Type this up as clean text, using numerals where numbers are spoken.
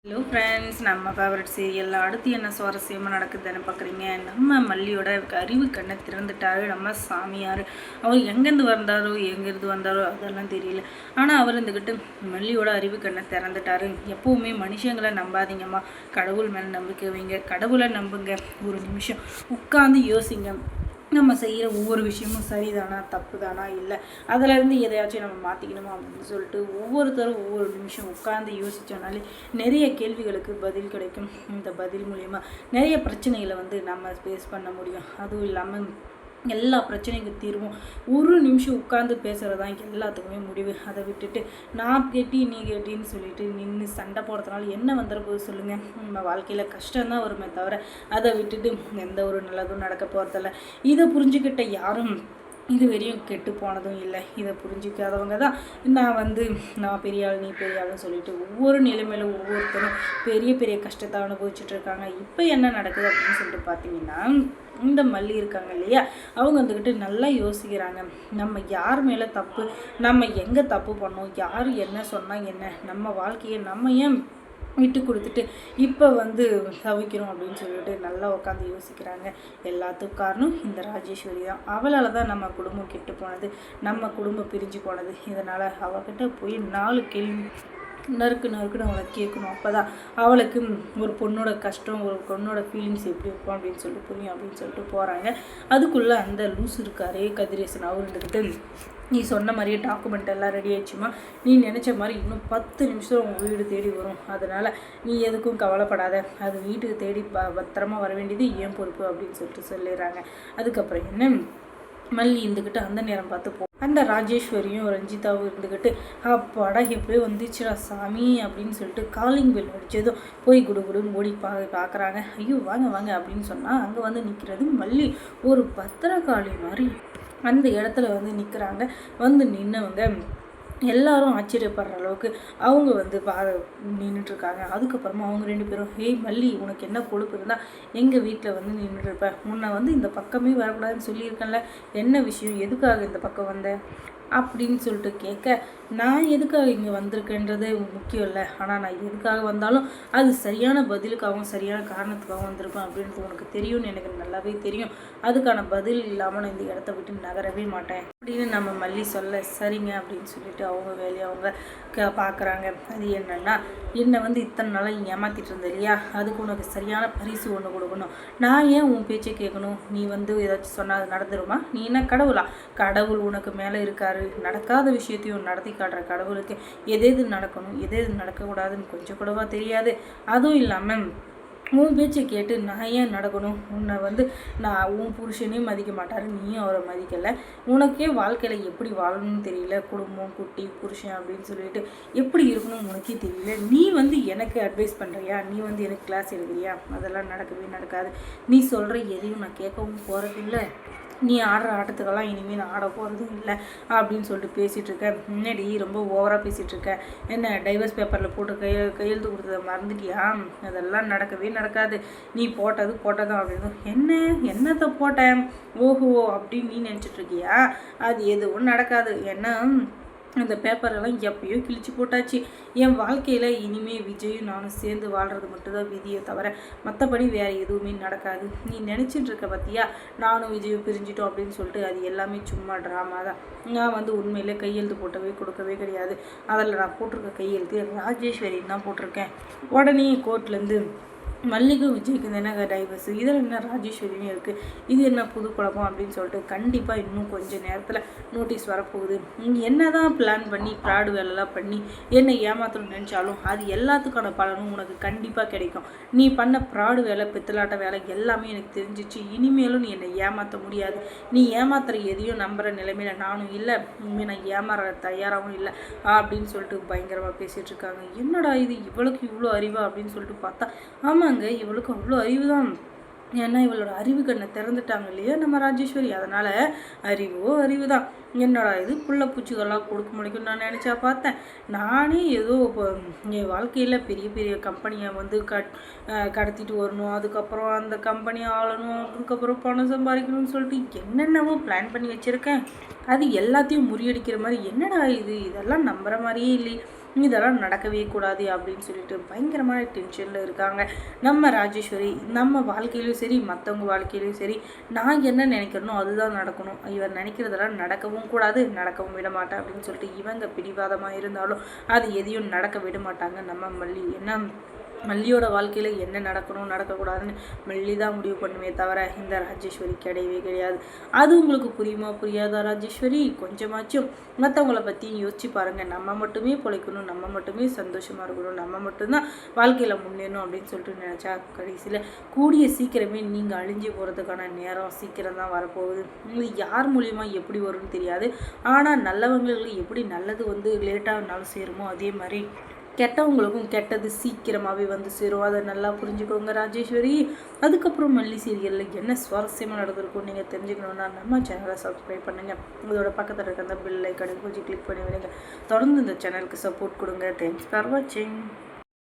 Hello friends, நம்ம favourite சீரியலில் அடுத்து என்ன சுவாரஸ்யமாக நடக்குதுன்னு பார்க்குறீங்க. நம்ம மல்லியோட அறிவு கண்ணை திறந்துட்டாரு நம்ம சாமியார். அவர் எங்கேருந்து வந்தாரோ அதெல்லாம் தெரியல. ஆனால் அவர் இருந்துக்கிட்டு மல்லியோட அறிவு கண்ணை திறந்துட்டாரு. எப்போவுமே மனுஷங்களை நம்பாதீங்கம்மா, கடவுள் மேலே நம்பிக்கை வைங்க, கடவுளை நம்புங்க, ஒரு நிமிஷம் உட்காந்து யோசிங்க, நம்ம செய்கிற ஒவ்வொரு விஷயமும் சரிதானா தப்பு தானா, இல்லை அதிலேருந்து எதையாச்சும் நம்ம மாற்றிக்கணுமா அப்படின்னு சொல்லிட்டு ஒவ்வொருத்தரும் ஒவ்வொரு நிமிஷம் உட்காந்து யோசித்தோம்னாலே நிறைய கேள்விகளுக்கு பதில் கிடைக்கும். இந்த பதில் மூலயமா நிறைய பிரச்சனைகளை நம்ம ஃபேஸ் பண்ண முடியும். அதுவும் இல்லாமல் எல்லா பிரச்சனைக்கும் தீர்வும் ஒரு நிமிஷம் உட்காந்து பேசுகிறது தான் எல்லாத்துக்குமே முடிவு. அதை விட்டுட்டு நான் கேட்டி நீ கேட்டின்னு சொல்லிட்டு நின்று சண்டை போடுறதுனால என்ன வந்துட போது சொல்லுங்கள். நம்ம வாழ்க்கையில் கஷ்டம்தான் வருமே தவிர அதை விட்டுட்டு எந்த ஒரு நல்லதும் நடக்க போகிறதில்ல. இதை புரிஞ்சுக்கிட்ட யாரும் இது வரையும் கெட்டு போனதும் இல்லை. இதை புரிஞ்சிக்காதவங்க தான் நான் பெரிய ஆள் நீ பெரிய ஆள்னு சொல்லிட்டு ஒவ்வொரு நிலைமையிலும் ஒவ்வொருத்தரும் பெரிய பெரிய கஷ்டத்தை அனுபவிச்சுட்டு இருக்காங்க. இப்போ என்ன நடக்குது அப்படின்னு சொல்லிட்டு பார்த்தீங்கன்னா, இந்த மல்லி இருக்காங்க இல்லையா, அவங்க வந்துக்கிட்டு நல்லா யோசிக்கிறாங்க. நம்ம யார் மேலே தப்பு, நம்ம எங்கே தப்பு பண்ணோம், யார் என்ன சொன்னால் என்ன, நம்ம வாழ்க்கையை நம்ம ஏன் விட்டு கொடுத்துட்டு இப்போ தவிக்கிறோம் அப்படின்னு சொல்லிட்டு நல்லா உட்காந்து யோசிக்கிறாங்க. எல்லாத்துக்கும் காரணம் இந்த ராஜேஸ்வரி தான். அவளால் தான் நம்ம குடும்பம் கெட்டு போனது, நம்ம குடும்பம் பிரிஞ்சு போனது. இதனால் அவகிட்ட போய் 4 கேள்வி நறுக்குன்னு அவளை கேட்கணும். அப்போ தான் அவளுக்கு ஒரு பொண்ணோட கஷ்டம், ஒரு பொண்ணோட ஃபீலிங்ஸ் எப்படி இருக்கும் அப்படின்னு சொல்லிட்டு புரியும் அப்படின்னு சொல்லிட்டு போகிறாங்க. அதுக்குள்ளே அந்த லூஸ் இருக்காரே கதிரேசன், அவர் இருந்துக்கிட்டு நீ சொன்ன மாதிரியே டாக்குமெண்ட் எல்லாம் ரெடி ஆயிடுச்சுமா, நீ நினச்ச மாதிரி இன்னும் 10 நிமிஷம் உங்கள் வீடு தேடி வரும், அதனால் நீ எதுக்கும் கவலைப்படாத, அது வீட்டுக்கு தேடி பத்திரமா வர வேண்டியது ஏன் பொறுப்பு அப்படின்னு சொல்லிட்டு சொல்லிடுறாங்க. அதுக்கப்புறம் என்ன, மல்லி இருந்துக்கிட்டு அந்த நேரம் பார்த்து அந்த ராஜேஸ்வரியும் ரஞ்சிதாவும் இருந்துக்கிட்டு அப்பாடா எப்படியோ வந்துச்சுடா சாமி அப்படின்னு சொல்லிட்டு காலிங் பெல் அடித்ததும் போய் குடுன்னு ஓடி பார்க்குறாங்க. ஐயோ வாங்க வாங்க அப்படின்னு சொன்னால் அங்கே நிற்கிறது மல்லி, ஒரு பத்திரக்காளி மாதிரி அந்த இடத்துல நிற்கிறாங்க. நின்னவங்க எல்லாரும் ஆச்சரியப்படுற அளவுக்கு அவங்க நின்றுட்டுருக்காங்க. அதுக்கப்புறமா அவங்க 2 பேரும், ஹே மல்லி, உனக்கு என்ன கொழுப்பு இருந்தால் எங்கள் வீட்டில் நின்றுட்டுருப்பேன், உன்னை இந்த பக்கமே வரக்கூடாதுன்னு சொல்லியிருக்கேன்ல, என்ன விஷயம், எதுக்காக இந்த பக்கம் வந்த அப்படின்னு சொல்லிட்டு கேட்க, நான் எதுக்காக இங்கே வந்திருக்கேன்றது முக்கியம் இல்லை, ஆனால் நான் எதுக்காக வந்தாலும் அது சரியான பதிலுக்காகவும் சரியான காரணத்துக்காகவும் வந்திருப்பேன் அப்படின்றது உனக்கு தெரியும்னு எனக்கு நல்லாவே தெரியும், அதுக்கான பதில் இல்லாமல் நான் இந்த இடத்த விட்டு நகரவே மாட்டேன் அப்படின்னு நம்ம மல்லி சொல்ல, சரிங்க அப்படின்னு சொல்லிட்டு அவங்க வேலையை அவங்க பார்க்குறாங்க. அது என்னன்னா, என்னை இத்தனை நாளாக ஏமாற்றிட்டு இருந்த இல்லையா, அதுக்கு உனக்கு சரியான பரிசு ஒன்று கொடுக்கணும், நான் ஏன் உன் பேச்சை கேட்கணும், நீ ஏதாச்சும் சொன்னால் அது நடந்துருமா, நீ என்ன கடவுளா, கடவுள் உனக்கு மேலே இருக்காரு, நடக்காத விஷயத்தையும் நடத்தி காட்டுற கடவுளுக்கு எது நடக்கணும் எது நடக்கக்கூடாதுன்னு கொஞ்சம் கூடவா தெரியாது, அதுவும் இல்லாமல் உன் பேச்சை கேட்டு நான் ஏன் நடக்கணும், உன்னை நான் உன் புருஷனையும் மதிக்க மாட்டார், நீயும் அவரை மதிக்கலை, உனக்கே வாழ்க்கையில் எப்படி வாழணும்னு தெரியல, குடும்பம் குட்டி புருஷன் அப்படின்னு சொல்லிட்டு எப்படி இருக்கணும் உனக்கே தெரியல, நீ எனக்கு அட்வைஸ் பண்ணுறியா, நீ எனக்கு கிளாஸ் எடுக்கிறியா, அதெல்லாம் நடக்கவே நடக்காது, நீ சொல்கிற எதையும் நான் கேட்கவும் போகிறதில்லை, நீ ஆடுற ஆட்டத்துக்கெல்லாம் இனிமேல் நான் ஆட போகிறதும் இல்லை அப்படின்னு சொல்லிட்டு பேசிகிட்டு இருக்க, முன்னாடி ரொம்ப ஓவராக பேசிகிட்டு இருக்க, என்ன டைவர்ஸ் பேப்பரில் போட்டு கையெழுத்து கொடுத்ததை மறந்துட்டியா, அதெல்லாம் நடக்கவே நடக்காது, நீ போட்டதும் அப்படின்னு, என்னத்தை போட்டேன், ஓஹோ அப்படின்னு நீ நினச்சிட்ருக்கியா, அது எதுவும் நடக்காது, என்ன அந்த பேப்பரெல்லாம் எப்பயோ கிழிச்சு போட்டாச்சு, என் வாழ்க்கையில் இனிமேல் விஜயும் நானும் சேர்ந்து வாழ்கிறது மட்டும்தான் விதியை தவிர மற்றபடி வேறு எதுவுமே நடக்காது, நீ நினச்சிட்டு இருக்க பார்த்தியா நானும் விஜயும் பிரிஞ்சிட்டோம் அப்படின்னு சொல்லிட்டு அது எல்லாமே சும்மா ட்ராமா தான், நான் உண்மையிலே கையெழுத்து கொடுக்கவே கிடையாது, அதில் நான் போட்டிருக்க கையெழுத்து ராஜேஸ்வரின்னு தான் போட்டிருக்கேன், உடனே கோர்ட்லேருந்து மல்லிகும் விஜய்க்கு என்ன டைவர்ஸ், இதில் என்ன ராஜேஸ்வரியும் இருக்குது, இது என்ன புது குழப்பம் அப்படின்னு சொல்லிட்டு கண்டிப்பாக இன்னும் கொஞ்சம் நேரத்தில் நோட்டீஸ் வரப்போகுது, நீங்கள் என்ன தான் பிளான் பண்ணி ஃப்ராடு வேலைலாம் பண்ணி என்னை ஏமாற்றணும்னு நினச்சாலும் அது எல்லாத்துக்கான பலனும் உனக்கு கண்டிப்பாக கிடைக்கும், நீ பண்ண ஃப்ராடு வேலை பித்தலாட்ட வேலை எல்லாமே எனக்கு தெரிஞ்சிச்சு, இனிமேலும் நீ என்னை ஏமாற்ற முடியாது, நீ ஏமாத்துற எதையும் நம்புகிற நிலைமையில நானும் இல்லை, இனிமேல் நான் ஏமாற தயாராகவும் இல்லை அப்படின்னு சொல்லிட்டு பயங்கரமாக பேசிகிட்டு இருக்காங்க. என்னடா இது இவளுக்கு இவ்வளோ அறிவா அப்படின்னு சொல்லிட்டு பார்த்தா, ஆமாம் இவளுக்கு அவ்வளோ அறிவு தான், ஏன்னா இவளோட அறிவு கண்ணை திறந்துட்டாங்க இல்லையா நம்ம ராஜேஸ்வரி, அதனால் அறிவு தான், என்னடா இது புள்ள பூச்சிகள்லாம் கொடுக்க முடியும் நான் நினச்சா பார்த்தேன், நானே ஏதோ இப்போ என் வாழ்க்கையில் பெரிய பெரிய கம்பெனியை கடத்திட்டு வரணும், அதுக்கப்புறம் அந்த கம்பெனியை ஆளணும், அதுக்கப்புறம் பணம் சம்பாதிக்கணும்னு சொல்லிட்டு என்னென்னவோ பிளான் பண்ணி வச்சுருக்கேன், அது எல்லாத்தையும் முறியடிக்கிற மாதிரி, என்னடா இது இதெல்லாம் நம்புகிற மாதிரியே இல்லை, இதெல்லாம் நடக்கவே கூடாது அப்படின்னு சொல்லிட்டு பயங்கரமான டென்ஷனில் இருக்காங்க நம்ம ராஜேஸ்வரி. நம்ம வாழ்க்கையிலும் சரி மற்றவங்க வாழ்க்கையிலும் சரி நான் என்ன நினைக்கிறனோ அதுதான் நடக்கணும், இவர் நினைக்கிறதெல்லாம் நடக்கவும் கூடாது, நடக்கவும் விட மாட்டேன் அப்படின்னு சொல்லிட்டு இவங்க பிடிவாதமாக இருந்தாலும் அது எதையும் நடக்க விட மாட்டாங்க நம்ம மல்லி. என்ன மல்லியோட வாழ்க்கையில் என்ன நடக்கணும் நடக்கக்கூடாதுன்னு மல்லி தான் முடிவு பண்ணுமே தவிர இந்த ராஜேஸ்வரி கிடையவே கிடையாது. அது உங்களுக்கு புரியுமா புரியாதா ராஜேஸ்வரி? கொஞ்சமாச்சும் மற்றவங்கள பற்றியும் யோசிச்சு பாருங்கள். நம்ம மட்டுமே பிழைக்கணும், நம்ம மட்டுமே சந்தோஷமாக இருக்கணும், நம்ம மட்டும்தான் வாழ்க்கையில் முன்னேறணும் அப்படின்னு சொல்லிட்டு நினச்சா கடைசியில் கூடிய சீக்கிரமே நீங்கள் அழிஞ்சு போகிறதுக்கான நேரம் சீக்கிரம் தான் வரப்போகுது. இது யார் மூலியமா எப்படி வரும்னு தெரியாது. ஆனால் நல்லவங்களுக்கு எப்படி நல்லது லேட்டாக இருந்தாலும் சேருமோ அதே மாதிரி கெட்டவங்களுக்கும் கெட்டது சீக்கிரமாகவே சேரும். அதை நல்லா புரிஞ்சுக்கோங்க ராஜேஸ்வரி. அதுக்கப்புறம் மல்லி சீரியலில் என்ன சுவாரஸ்யமாக நடந்திருக்கும் நீங்கள் தெரிஞ்சுக்கணுன்னா நம்ம சேனலை சப்ஸ்கிரைப் பண்ணுங்கள். இதோட பக்கத்தில் இருக்க அந்த பெல் ஐக்கானை கொஞ்சம் கிளிக் பண்ணி விடுங்க. தொடர்ந்து இந்த சேனலுக்கு சப்போர்ட் கொடுங்க. தேங்க்ஸ் ஃபார் வாட்சிங்.